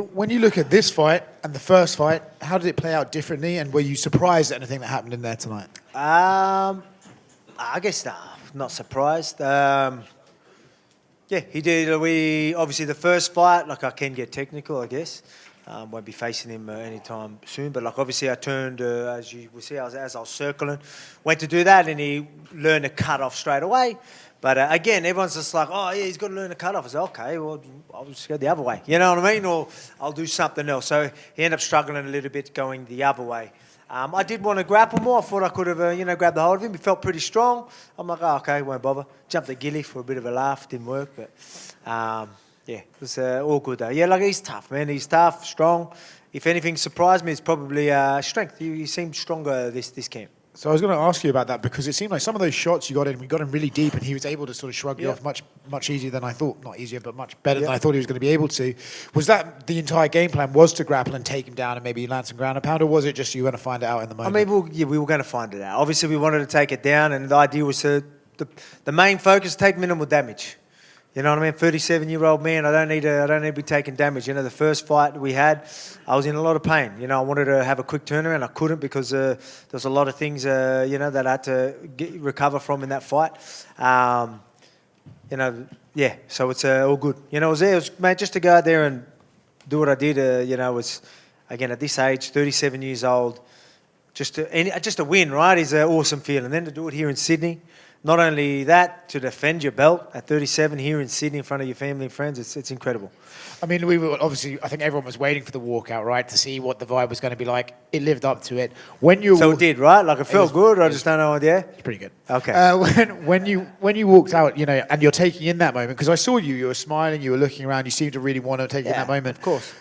When you look at this fight and the first fight, how did it play out differently, and were you surprised at anything that happened in there tonight? I guess not surprised. Yeah, he did. We obviously the first fight, like I can get technical, I guess. Won't be facing him anytime soon. But like obviously, I turned as you will see, as I was circling, went to do that, and he learned to cut off straight away. But again, everyone's just like, oh yeah, he's got to learn to cut off. I said, okay, well I'll just go the other way. You know what I mean? Or I'll do something else. So he ended up struggling a little bit going the other way. I did want to grapple more. I thought I could have, grabbed the hold of him. He felt pretty strong. I'm like, oh, okay, won't bother. Jumped the gilly for a bit of a laugh. Didn't work, but yeah, it was all good though. Yeah, like he's tough, man. He's tough, strong. If anything surprised me, it's probably strength. He seemed stronger this camp. So I was going to ask you about that because it seemed like some of those shots you got in, we got him really deep, and he was able to sort of shrug you off much easier than I thought. Not easier, but much better than I thought he was going to be able to. Was that the entire game plan, was to grapple and take him down and maybe land some ground and pound, or was it just you were going to find it out in the moment? I mean, we were going to find it out. Obviously, we wanted to take it down, and the idea was the main focus, take minimal damage. You know what I mean? 37-year-old man. I don't need to be taking damage. You know, the first fight we had, I was in a lot of pain. You know, I wanted to have a quick turnaround. I couldn't because there was a lot of things, that I had to recover from in that fight. Yeah. So it's all good. You know, it was there. It was, mate, just to go out there and do what I did. Was again at this age, 37 years old, just to win. Right, is an awesome feeling. Then to do it here in Sydney. Not only that, to defend your belt at 37 here in Sydney in front of your family and friends, it's incredible. I mean, we were obviously, I think everyone was waiting for the walkout, right, to see what the vibe was going to be like. It lived up to it. So it did, right? Like it felt good. I just don't know. Yeah, it's pretty good. Okay. When you walked out, and you're taking in that moment, because I saw you were smiling, you were looking around, you seemed to really want to take in that moment. Of course.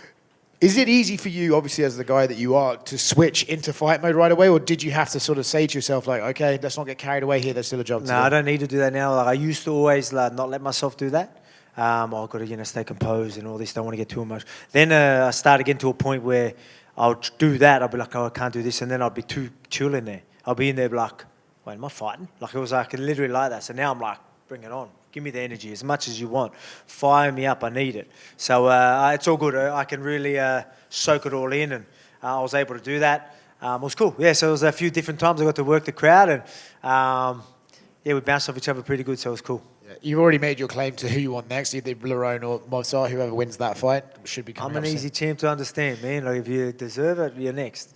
Is it easy for you, obviously, as the guy that you are, to switch into fight mode right away, or did you have to sort of say to yourself, like, okay, let's not get carried away here, there's still a job to do? No, I don't need to do that now. Like I used to always not let myself do that. I've got to, stay composed and all this, don't want to get too much. Then I started getting to a point where I'll do that, I'll be like, oh, I can't do this, and then I'll be too chill in there. I'll be in there like, wait, am I fighting? Like it was like literally like that. So now I'm like, bring it on. Give me the energy as much as you want. Fire me up. I need it. So it's all good. I can really soak it all in, and I was able to do that. It was cool. Yeah, so it was a few different times I got to work the crowd, and we bounced off each other pretty good, so it was cool. Yeah, you've already made your claim to who you want next, either Lerone or Movsar. Whoever wins that fight should be coming I'm an easy champ to understand, man. Like if you deserve it, you're next.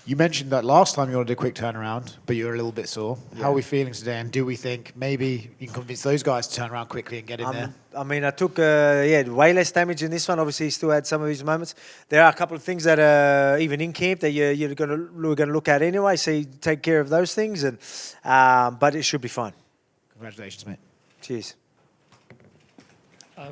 You mentioned that last time you wanted a quick turnaround, but you were a little bit sore. Yeah. How are we feeling today? And do we think maybe you can convince those guys to turn around quickly and get in there? I mean, I took way less damage in this one. Obviously, he still had some of his moments. There are a couple of things that are even in camp that we're going to look at anyway. So you take care of those things, and but it should be fine. Congratulations, mate. Cheers.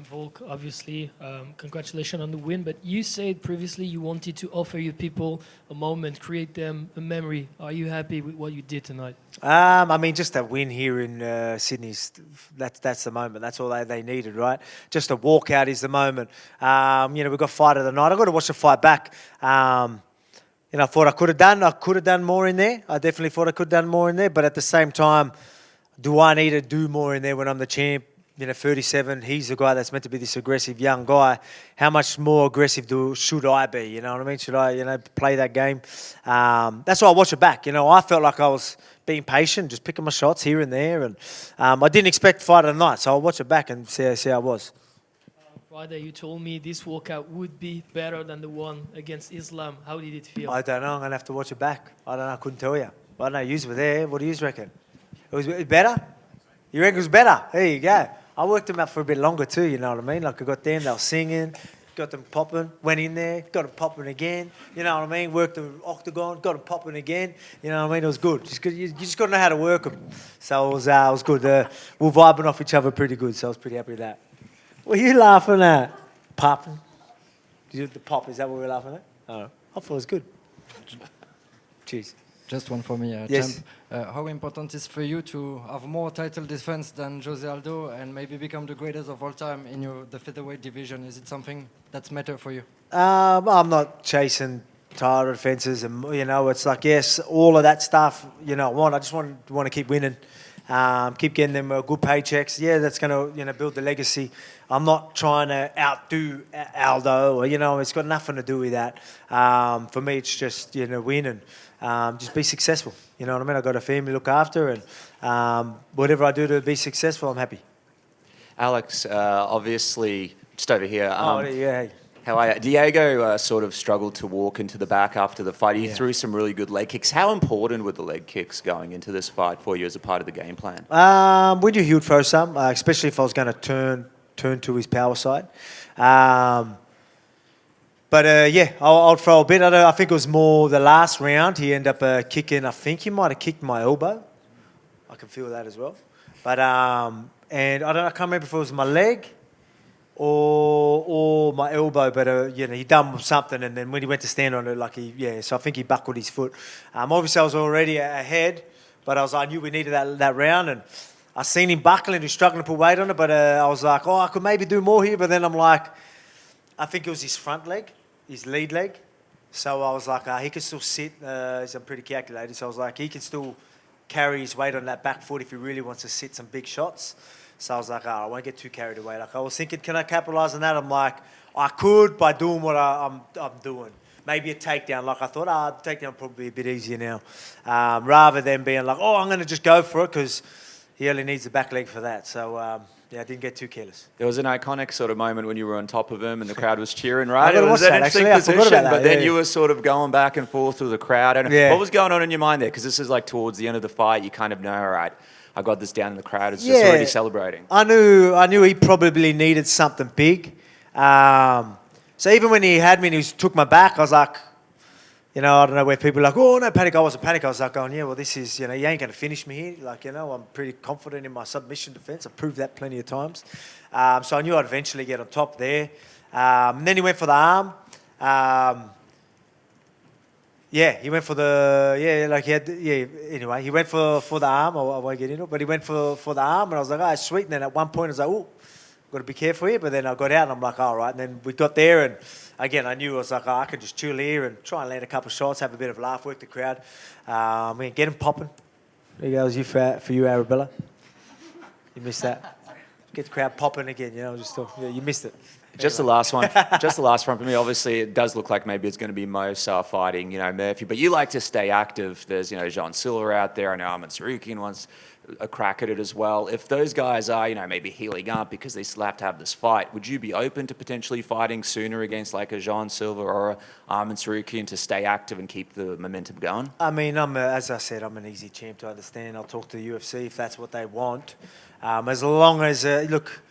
Volk, obviously, congratulations on the win, but you said previously you wanted to offer your people a moment, create them a memory. Are you happy with what you did tonight? I mean, just a win here in Sydney, that's the moment. That's all they needed, right? Just a walkout is the moment. We've got fight of the night. I've got to watch the fight back. I thought I could have done more in there. I definitely thought I could have done more in there, but at the same time, do I need to do more in there when I'm the champ? 37, he's the guy that's meant to be this aggressive young guy. How much more aggressive should I be? You know what I mean? Should I, play that game? That's why I watch it back. I felt like I was being patient, just picking my shots here and there. And I didn't expect fight of the night, so I'll watch it back and see how I was. Friday, you told me this walkout would be better than the one against Islam. How did it feel? I don't know. I'm going to have to watch it back. I don't know. I couldn't tell you. I don't know. You were there. What do you reckon? It was better? You reckon it was better? There you go. I worked them out for a bit longer too, you know what I mean? Like I got them, they were singing, got them popping, went in there, got them popping again, you know what I mean? Worked the octagon, got them popping again, you know what I mean? It was good. You just got to know how to work them. So it was good. We were vibing off each other pretty good, so I was pretty happy with that. What are you laughing at? Popping? The pop, is that what we're laughing at? Oh, I thought it was good. Cheers. Just one for me, yes. Champ. How important is for you to have more title defense than Jose Aldo and maybe become the greatest of all time in the featherweight division? Is it something that's matter for you? I'm not chasing title defenses, and it's like yes, all of that stuff. I just want to keep winning. keep getting them good paychecks. Yeah, that's going to build the legacy. I'm not trying to outdo Aldo, or it's got nothing to do with that. For me, it's just win and just be successful. You know what I mean? I've got a family to look after, and whatever I do to be successful, I'm happy. Alex, obviously, just over here. Yeah. How are you? Diego sort of struggled to walk into the back after the fight. He threw some really good leg kicks. How important were the leg kicks going into this fight for you as a part of the game plan? We knew he would throw some, especially if I was going to turn to his power side. But yeah, I'll throw a bit. I think it was more the last round. He ended up kicking. I think he might have kicked my elbow. I can feel that as well. But and I can't remember if it was my leg or my elbow. But he done something, and then when he went to stand on it, so I think he buckled his foot. Obviously, I was already ahead, but I knew we needed that round, and I seen him buckling. He's struggling to put weight on it, but I was like, I could maybe do more here. But then I'm like, I think it was his front leg, his lead leg. So I was like, he can still sit. I'm pretty calculated. So I was like, he can still carry his weight on that back foot if he really wants to sit some big shots. So I was like, I won't get too carried away. Like I was thinking, can I capitalize on that? I'm like, I could by doing what I'm doing. Maybe a takedown. Like I thought, takedown would probably be a bit easier now, rather than being like, I'm going to just go for it because he only needs the back leg for that. So I didn't get too careless. There was an iconic sort of moment when you were on top of him and the crowd was cheering, right? It was an interesting position, but then yeah. you were sort of going back and forth with the crowd. And what was going on in your mind there? Because this is like towards the end of the fight. You kind of know, all right, I got this down in the crowd. It's just already celebrating. I knew he probably needed something big. So even when he had me and he took my back, I was like, I don't know where people are like, no, panic. I wasn't panic. I was like going, well, this is, he ain't going to finish me here. Like, I'm pretty confident in my submission defense. I've proved that plenty of times. So I knew I'd eventually get on top there. And then he went for the arm. He went for anyway, he went for the arm. I won't get into it, but he went for the arm, and I was like, sweet. And then at one point, I was like, got to be careful here. But then I got out, and I'm like, all right. And then we got there, and again, I knew I was like, I could just chill here and try and land a couple of shots, have a bit of a laugh, work the crowd. Get him popping. There goes you for you, Arabella. You missed that. Get the crowd popping again, you missed it. Just the last one. Just the last one for me. Obviously, it does look like maybe it's going to be Movsar fighting, Murphy. But you like to stay active. There's, Jean Silva out there. I know Arman Tsarukyan wants a crack at it as well. If those guys are, maybe healing up because they still have to have this fight, would you be open to potentially fighting sooner against like a Jean Silva or a Arman Tsarukyan to stay active and keep the momentum going? I mean, as I said, I'm an easy champ to understand. I'll talk to the UFC if that's what they want. As long as, look,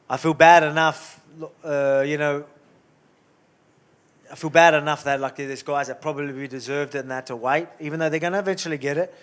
I feel bad enough. I feel bad enough that there's guys that probably deserved it and had to wait, even though they're going to eventually get it.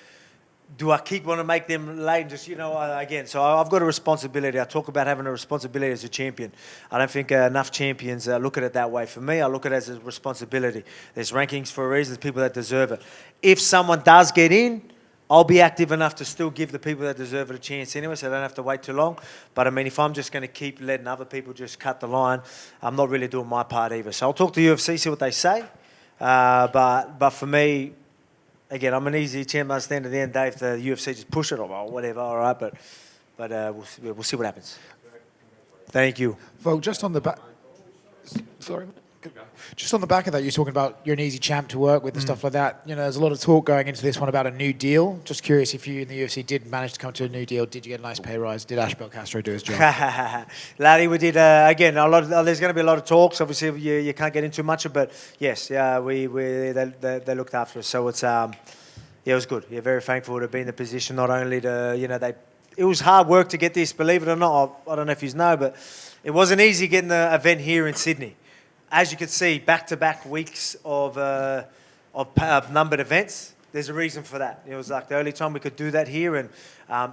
Do I keep want to make them late? And just again, so I've got a responsibility. I talk about having a responsibility as a champion. I don't think enough champions look at it that way. For me, I look at it as a responsibility. There's rankings for a reason. There's people that deserve it. If someone does get in, I'll be active enough to still give the people that deserve it a chance anyway, so I don't have to wait too long. But I mean, if I'm just going to keep letting other people just cut the line, I'm not really doing my part either. So I'll talk to UFC, see what they say. But for me, again, I'm an easy champ. I understand at the end, Dave, the UFC just push it or whatever. All right, but we'll see what happens. Thank you. Volk, just on the back. Sorry. Just on the back of that, you're talking about you're an easy champ to work with and stuff like that. There's a lot of talk going into this one about a new deal. Just curious if you in the UFC did manage to come to a new deal. Did you get a nice pay rise? Did Ashbel Castro do his job? Laddie, we did, again, there's going to be a lot of talks. Obviously, you can't get into much of it, but yes, they looked after us. So it's, it was good. Yeah, very thankful to be in the position, not only to, it was hard work to get this, believe it or not. I don't know if you know, but it wasn't easy getting the event here in Sydney. As you can see, back-to-back weeks of numbered events. There's a reason for that. It was like the only time we could do that here, and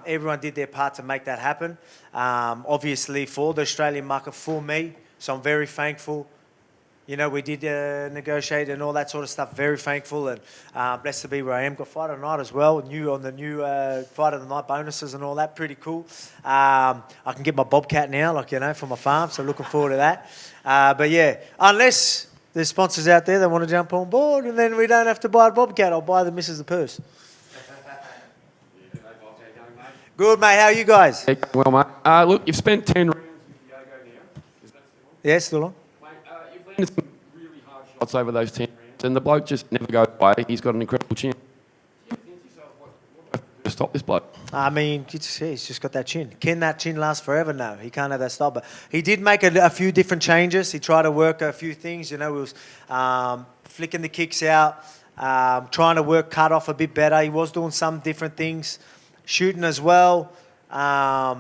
everyone did their part to make that happen. Obviously, for the Australian market, for me, so I'm very thankful. We did negotiate and all that sort of stuff. Very thankful and blessed to be where I am. Got fight of the night as well. On the new fight of the night bonuses and all that. Pretty cool. I can get my bobcat now, from my farm. So looking forward to that. But yeah, unless there's sponsors out there that want to jump on board, and then we don't have to buy a bobcat. I'll buy the missus the purse. Good, mate. How are you guys? Yeah, well, mate. Look, you've spent 10 rounds with Diego now. Is that still on? Yeah, still on. Mate, you've landed some really hard shots over those 10 rounds, and the bloke just never goes away. He's got an incredible chin. Do you think to yourself, what do I have to do to stop this bloke? I mean, he's just got that chin. Can that chin last forever? No, he can't have that style. But he did make a few different changes. He tried to work a few things. You know, he was flicking the kicks out, trying to work cut off a bit better. He was doing some different things, shooting as well. Yeah,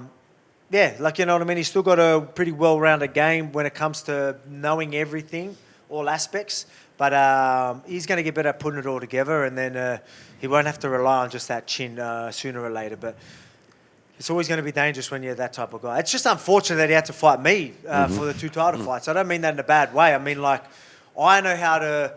like, you know what I mean? He's still got a pretty well-rounded game when it comes to knowing everything, all aspects. But he's going to get better at putting it all together, and then he won't have to rely on just that chin sooner or later. But it's always going to be dangerous when you're that type of guy. It's just unfortunate that he had to fight me for the two title fights. I don't mean that in a bad way. I mean, like, I know how to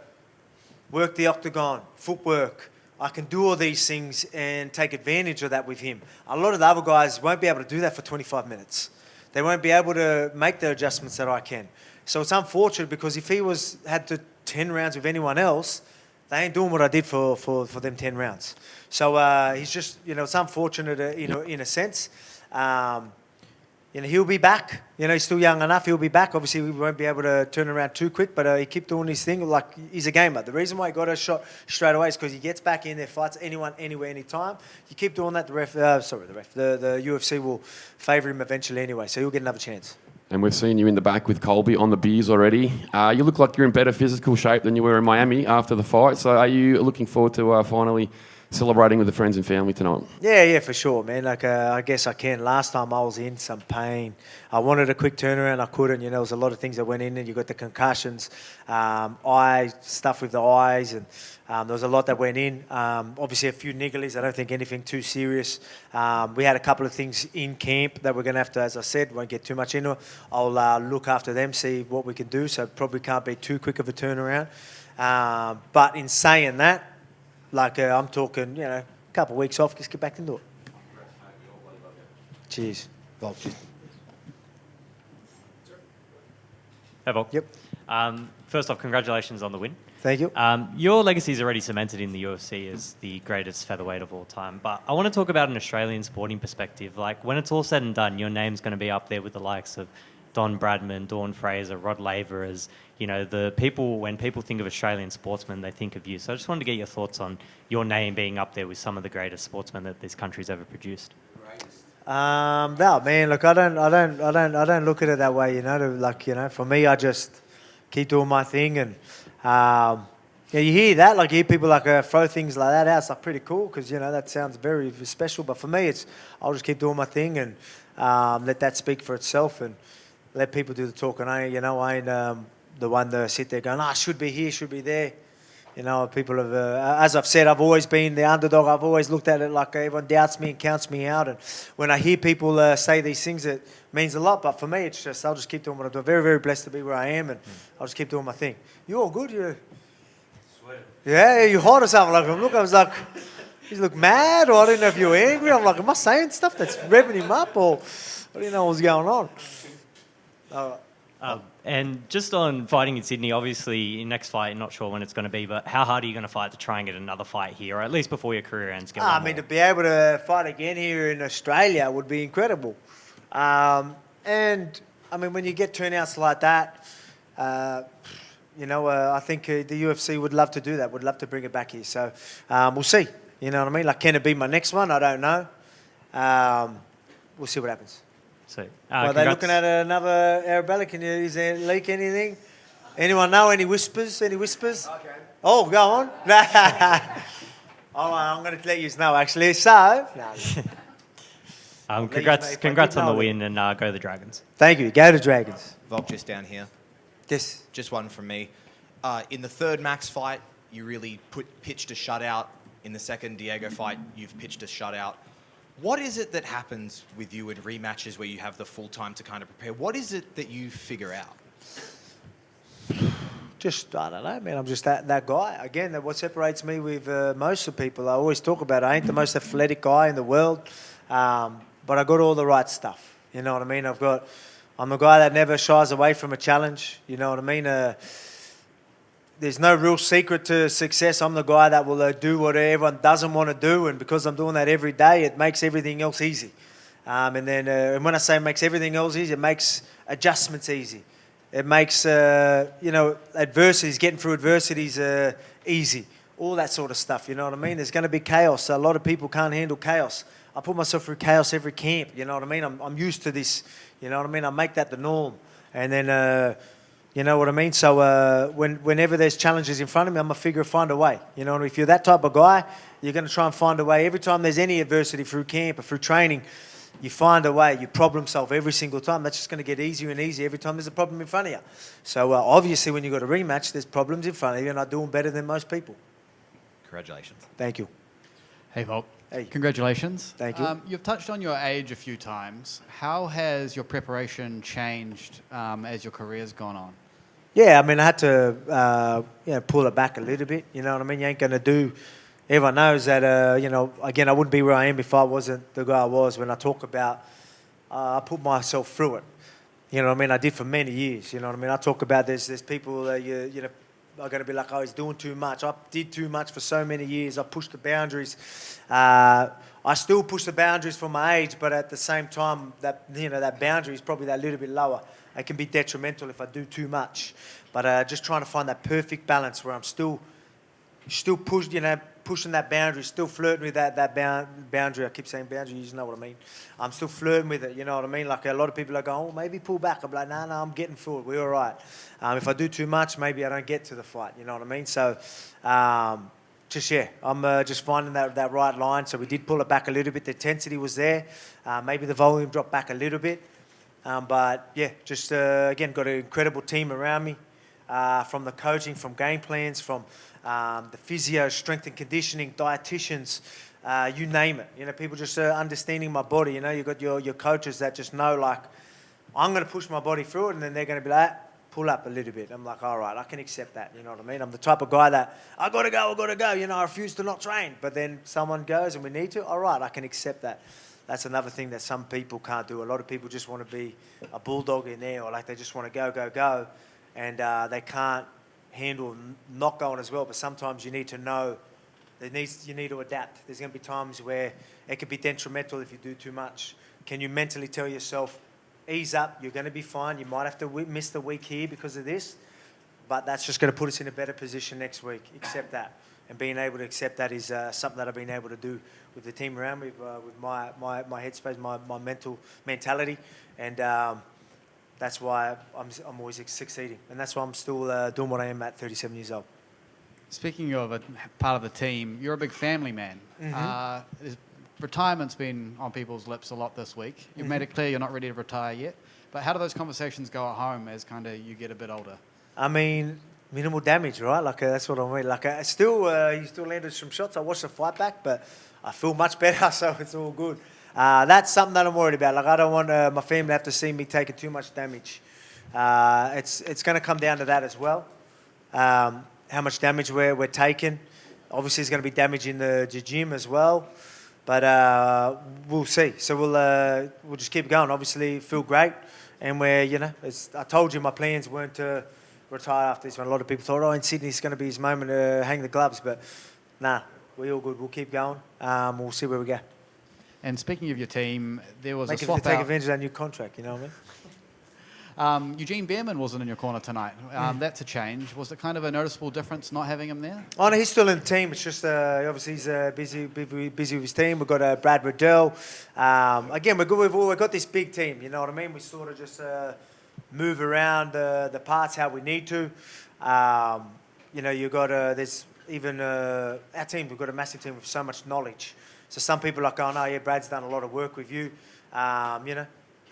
work the octagon, footwork. I can do all these things and take advantage of that with him. A lot of the other guys won't be able to do that for 25 minutes. They won't be able to make the adjustments that I can. So it's unfortunate because if he had to 10 rounds with anyone else, they ain't doing what I did for them 10 rounds. So he's just, you know, it's unfortunate, in a sense. You know, he'll be back. You know, he's still young enough. He'll be back. Obviously, we won't be able to turn around too quick, but he kept doing his thing. Like, he's a gamer. The reason why he got a shot straight away is because he gets back in there, fights anyone, anywhere, anytime. You keep doing that, the UFC will favour him eventually anyway, so he'll get another chance. And we've seen you in the back with Colby on the beers already. You look like you're in better physical shape than you were in Miami after the fight. So are you looking forward to finally celebrating with the friends and family tonight? Yeah, for sure, man. Like, I guess I can. Last time I was in some pain. I wanted a quick turnaround. I couldn't. You know, there was a lot of things that went in, and you got the concussions, eye stuff with the eyes, and there was a lot that went in. Obviously, a few niggles. I don't think anything too serious. We had a couple of things in camp that we're going to have to, as I said, won't get too much into it. I'll look after them, see what we can do. So probably can't be too quick of a turnaround. But in saying that, like, I'm talking, you know, a couple of weeks off, just get back into it. Cheers. Volk. Hey, Volk. Yep. First off, congratulations on the win. Thank you. Your legacy is already cemented in the UFC as the greatest featherweight of all time. But I want to talk about an Australian sporting perspective. Like, when it's all said and done, your name's going to be up there with the likes of Don Bradman, Dawn Fraser, Rod Laver as, you know, when people think of Australian sportsmen, they think of you. So I just wanted to get your thoughts on your name being up there with some of the greatest sportsmen that this country's ever produced. No, man, look, I don't look at it that way, you know. Like, you know, for me, I just keep doing my thing, and yeah, you hear that, like, you hear people like throw things like that out. It's like pretty cool because, you know, that sounds very special. But for me, I'll just keep doing my thing and let that speak for itself and let people do the talking. I ain't the one to sit there going, should be here, should be there. You know, people have, as I've said, I've always been the underdog. I've always looked at it like everyone doubts me and counts me out. And when I hear people say these things, it means a lot. But for me, it's just, I'll just keep doing what I'm doing. Very, very blessed to be where I am, and I'll just keep doing my thing. You all good? You? Yeah, you hot or something? Like, I was like, you look mad, or I didn't know if you were angry. I'm like, am I saying stuff that's revving him up, or I didn't know what was going on? And just on fighting in Sydney, obviously, your next fight, not sure when it's going to be, but how hard are you going to fight to try and get another fight here, or at least before your career ends? I mean, to be able to fight again here in Australia would be incredible. And, I mean, when you get turnouts like that, you know, I think the UFC would love to do that, would love to bring it back here. So we'll see. You know what I mean? Like, can it be my next one? I don't know. We'll see what happens. So, Are they looking at another Arabella? Is there leak anything? Anyone know? Any whispers? Any whispers? Okay. Oh, go on. I'm going to let you know, actually. So, congrats on the win, and go the Dragons. Thank you. Go to Dragons. Volk, just down here. Yes. Just one from me. In the third Max fight, you really pitched a shutout. In the second Diego fight, you've pitched a shutout. What is it that happens with you in rematches where you have the full time to kind of prepare? What is it that you figure out? Just, I don't know, man. I'm just that guy. Again, what separates me with most of the people, I always talk about, I ain't the most athletic guy in the world, but I got all the right stuff. You know what I mean? I'm a guy that never shies away from a challenge. You know what I mean? there's no real secret to success. I'm the guy that will do what everyone doesn't want to do, and because I'm doing that every day, it makes everything else easy. And then and when I say makes everything else easy, it makes adjustments easy. It makes, adversities, getting through adversities easy. All that sort of stuff, you know what I mean? There's going to be chaos. A lot of people can't handle chaos. I put myself through chaos every camp, you know what I mean? I'm used to this, you know what I mean? I make that the norm. And then, you know what I mean? So whenever there's challenges in front of me, I'm going to find a way. You know, if you're that type of guy, you're going to try and find a way. Every time there's any adversity through camp or through training, you find a way. You problem solve every single time. That's just going to get easier and easier every time there's a problem in front of you. So obviously when you've got a rematch, there's problems in front of you, and I'm doing better than most people. Congratulations. Thank you. Hey, Volk. Hey. Congratulations. Thank you. You've touched on your age a few times. How has your preparation changed as your career's gone on? Yeah, I mean, I had to pull it back a little bit. You know what I mean? You ain't going to do... Everyone knows that, again, I wouldn't be where I am if I wasn't the guy I was. When I talk about, I put myself through it. You know what I mean? I did for many years. You know what I mean? I talk about there's people that, are going to be like, oh, he's doing too much. I did too much for so many years. I pushed the boundaries. I still push the boundaries for my age, but at the same time, that boundary is probably that little bit lower. It can be detrimental if I do too much. But just trying to find that perfect balance where I'm still pushing that boundary, still flirting with that boundary. I keep saying boundary, you know what I mean. I'm still flirting with it, you know what I mean? Like a lot of people are going, oh, maybe pull back. I'm like, no, I'm getting through it. We're all right. If I do too much, maybe I don't get to the fight, you know what I mean? So, I'm just finding that right line. So we did pull it back a little bit. The intensity was there. Maybe the volume dropped back a little bit. But yeah, just again, got an incredible team around me, from the coaching, from game plans, from the physio, strength and conditioning, dietitians, you name it. You know, people just understanding my body. You know, you've got your coaches that just know, like, I'm going to push my body through it, and then they're going to be like, pull up a little bit. I'm like, all right, I can accept that. You know what I mean? I'm the type of guy that, I got to go. You know, I refuse to not train. But then someone goes and we need to, all right, I can accept that. That's another thing that some people can't do. A lot of people just want to be a bulldog in there, or like they just want to go. And they can't handle not going as well. But sometimes you need to know you need to adapt. There's going to be times where it could be detrimental if you do too much. Can you mentally tell yourself, ease up, you're going to be fine. You might have to miss the week here because of this, but that's just going to put us in a better position next week. Accept that. And being able to accept that is something that I've been able to do with the team around me, with my headspace, my mentality. And that's why I'm always succeeding. And that's why I'm still doing what I am at 37 years old. Speaking of a part of the team, you're a big family man. Mm-hmm. Retirement's been on people's lips a lot this week. You've made it clear you're not ready to retire yet. But how do those conversations go at home as kind of you get a bit older? I mean, minimal damage, right? Like that's what I mean. Like he still landed some shots. I watched the fight back, but I feel much better, so it's all good. That's something that I'm worried about. Like I don't want my family to have to see me taking too much damage. It's going to come down to that as well. How much damage we're taking. Obviously, there's going to be damage in the gym as well. But we'll see. So we'll just keep going. Obviously, feel great, and I told you my plans weren't to retire after this one. A lot of people thought, in Sydney it's going to be his moment to hang the gloves, but nah, we're all good. We'll keep going. We'll see where we go. And speaking of your team, there was a Take swap out. advantage of that new contract. You know what I mean? Eugene Behrman wasn't in your corner tonight. That's a change. Was it kind of a noticeable difference not having him there? Oh, no, he's still in the team. It's just obviously he's busy with his team. We've got Brad Riddell. Again, we're good. We've got this big team. You know what I mean? We sort of just move around the parts how we need to. You got there's even our team. We've got a massive team with so much knowledge. So some people are like, oh no, yeah, Brad's done a lot of work with you.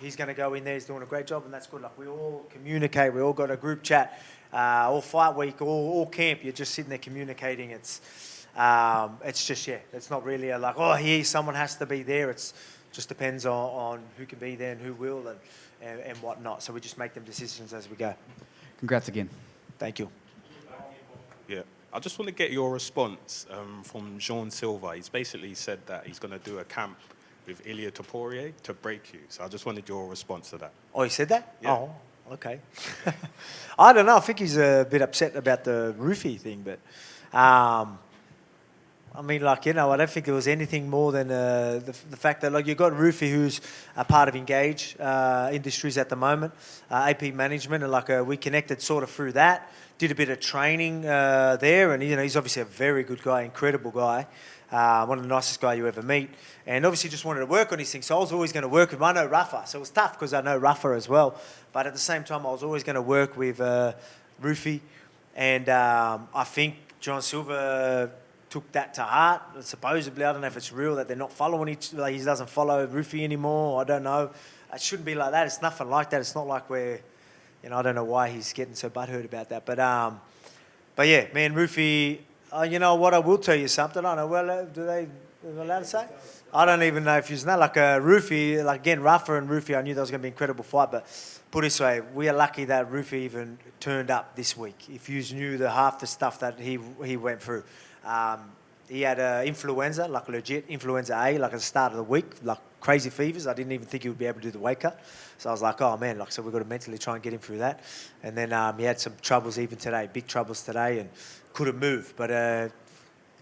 He's going to go in there. He's doing a great job, and that's good. Like we all communicate. We all got a group chat. All fight week, all camp. You're just sitting there communicating. It's just It's not really someone has to be there. It's just depends on who can be there and who will and whatnot. So we just make them decisions as we go. Congrats again. Thank you. Yeah, I just want to get your response from Jean Silva. He's basically said that he's going to do a camp with Ilia Topuria to break you. So I just wanted your response to that. Oh, he said that? Yeah. Oh, Okay. I don't know. I think he's a bit upset about the roofie thing, but I mean, like, you know, I don't think there was anything more than the fact that, like, you've got Rufy, who's a part of Engage Industries at the moment, AP Management, and, like, we connected sort of through that, did a bit of training there, and, you know, he's obviously a very good guy, incredible guy, one of the nicest guys you ever meet, and obviously just wanted to work on these things, so I was always going to work with him. I know Rafa, so it was tough because I know Rafa as well, but at the same time, I was always going to work with Rufy, and I think John Silver took that to heart. Supposedly, I don't know if it's real that they're not following each. Like, he doesn't follow Rufy anymore. I don't know. It shouldn't be like that. It's nothing like that. It's not like we're, you know, I don't know why he's getting so butthurt about that. But yeah, man, Rufy. You know what? I will tell you something. I don't know. Well, am I allowed to say? I don't even know if you know. Like Rufy, like again, Rafa and Rufy. I knew that was going to be an incredible fight, but put it this way, we are lucky that Rufy even turned up this week. If you knew the half the stuff that he went through. He had influenza, like legit influenza A, like at the start of the week, like crazy fevers. I didn't even think he would be able to do the weight cut. So I was like, oh man, like, so we've got to mentally try and get him through that. And then he had some troubles even today, big troubles today, and couldn't move. But,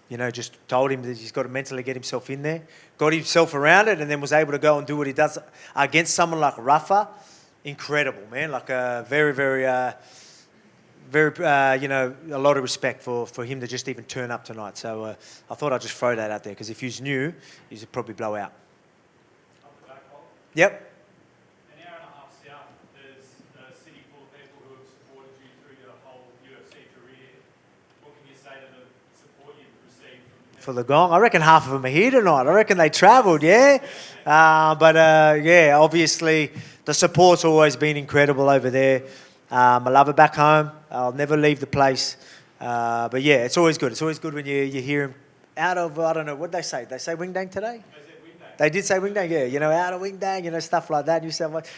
you know, just told him that he's got to mentally get himself in there, got himself around it, and then was able to go and do what he does against someone like Rafa. Incredible, man. Like very, very... you know, a lot of respect for him to just even turn up tonight. So I thought I'd just throw that out there because if he's new, he'd probably blow out. Yep. An hour and a half south, there's a city full of people who have supported you through your whole UFC career. What can you say to the support you've received For the gong? I reckon half of them are here tonight. I reckon they travelled, yeah? Yeah, obviously the support's always been incredible over there. I love it back home. I'll never leave the place. But yeah, it's always good. It's always good when you hear him out of, I don't know, what they say? They say Wingdang today? They did say Wingdang, yeah. You know, out of Wingdang, you know, stuff like that.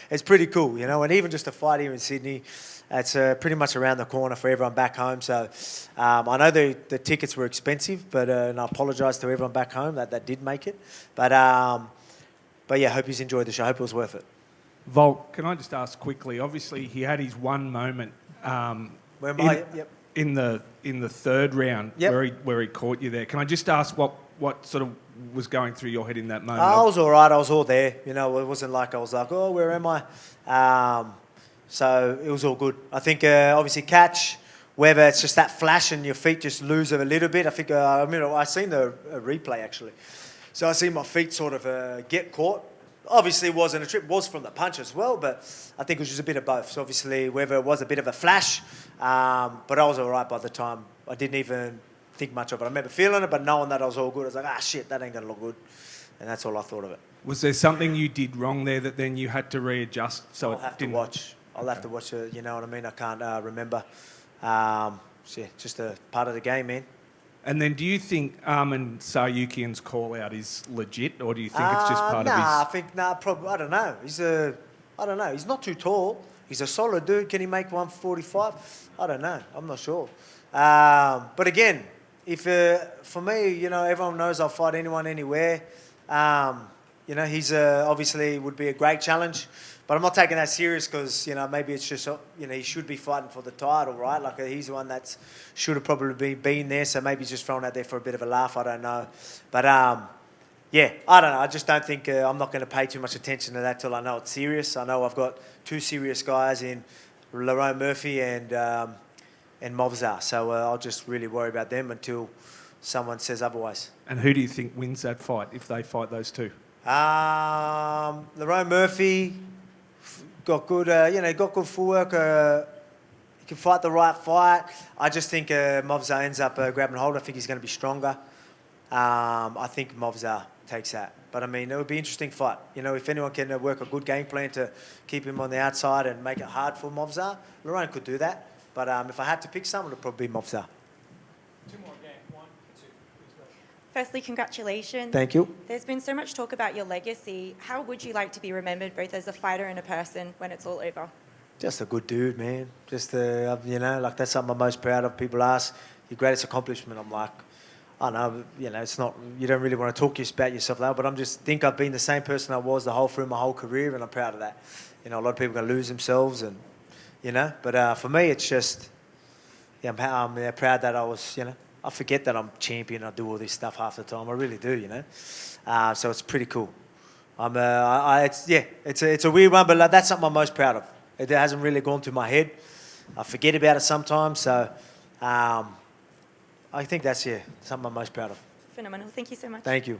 It's pretty cool, you know. And even just a fight here in Sydney, it's pretty much around the corner for everyone back home. So I know the tickets were expensive, but and I apologise to everyone back home that did make it. But yeah, hope you've enjoyed the show. Hope it was worth it. Volk, can I just ask quickly? Obviously, he had his one moment in the third round where he caught you there. Can I just ask what sort of was going through your head in that moment? I was all right. I was all there. You know, it wasn't like I was like, oh, where am I? So it was all good. I think obviously catch, whether it's just that flash and your feet just lose it a little bit. I think I seen the replay actually. So I see my feet sort of get caught. Obviously, it wasn't a trip. It was from the punch as well, but I think it was just a bit of both. So obviously, whether it was a bit of a flash, but I was all right by the time. I didn't even think much of it. I remember feeling it, but knowing that I was all good, I was like, shit, that ain't going to look good. And that's all I thought of it. Was there something you did wrong there that then you had to readjust? So I'll have to watch. I'll have to watch it, you know what I mean? I can't remember. So yeah, just a part of the game, man. And then do you think Arman Saryukian's call-out is legit, or do you think it's just part of his... Probably, I don't know. I don't know. He's not too tall. He's a solid dude. Can he make 145? I don't know. I'm not sure. But again, if for me, you know, everyone knows I'll fight anyone, anywhere. You know, he's obviously would be a great challenge. But I'm not taking that serious because, you know, maybe it's just, you know, he should be fighting for the title, right? Like, he's the one that should have probably been there, so maybe he's just thrown out there for a bit of a laugh, I don't know. But, yeah, I don't know. I just don't think I'm not going to pay too much attention to that till I know it's serious. I know I've got two serious guys in Lerone Murphy and Movsar, so I'll just really worry about them until someone says otherwise. And who do you think wins that fight if they fight those two? Lerone Murphy... got good, got good footwork. He can fight the right fight. I just think Movsar ends up grabbing hold. I think he's going to be stronger. I think Movsar takes that. But, I mean, it would be an interesting fight. You know, if anyone can work a good game plan to keep him on the outside and make it hard for Movsar, Lerone could do that. But if I had to pick someone, it would probably be Movsar. Firstly, congratulations. Thank you. There's been so much talk about your legacy. How would you like to be remembered, both as a fighter and a person, when it's all over? Just a good dude, man. Just, you know, like that's something I'm most proud of. People ask, your greatest accomplishment. I'm like, I don't know, you know, it's not, you don't really want to talk about yourself now, but I'm just think I've been the same person I was through my whole career, and I'm proud of that. You know, a lot of people are going to lose themselves, and you know. But for me, it's just, yeah, I'm proud that I was, you know, I forget that I'm champion. I do all this stuff half the time. I really do, you know. So it's pretty cool. It's a weird one, but like, that's something I'm most proud of. It hasn't really gone through my head. I forget about it sometimes. So I think that's something I'm most proud of. Phenomenal. Thank you so much. Thank you.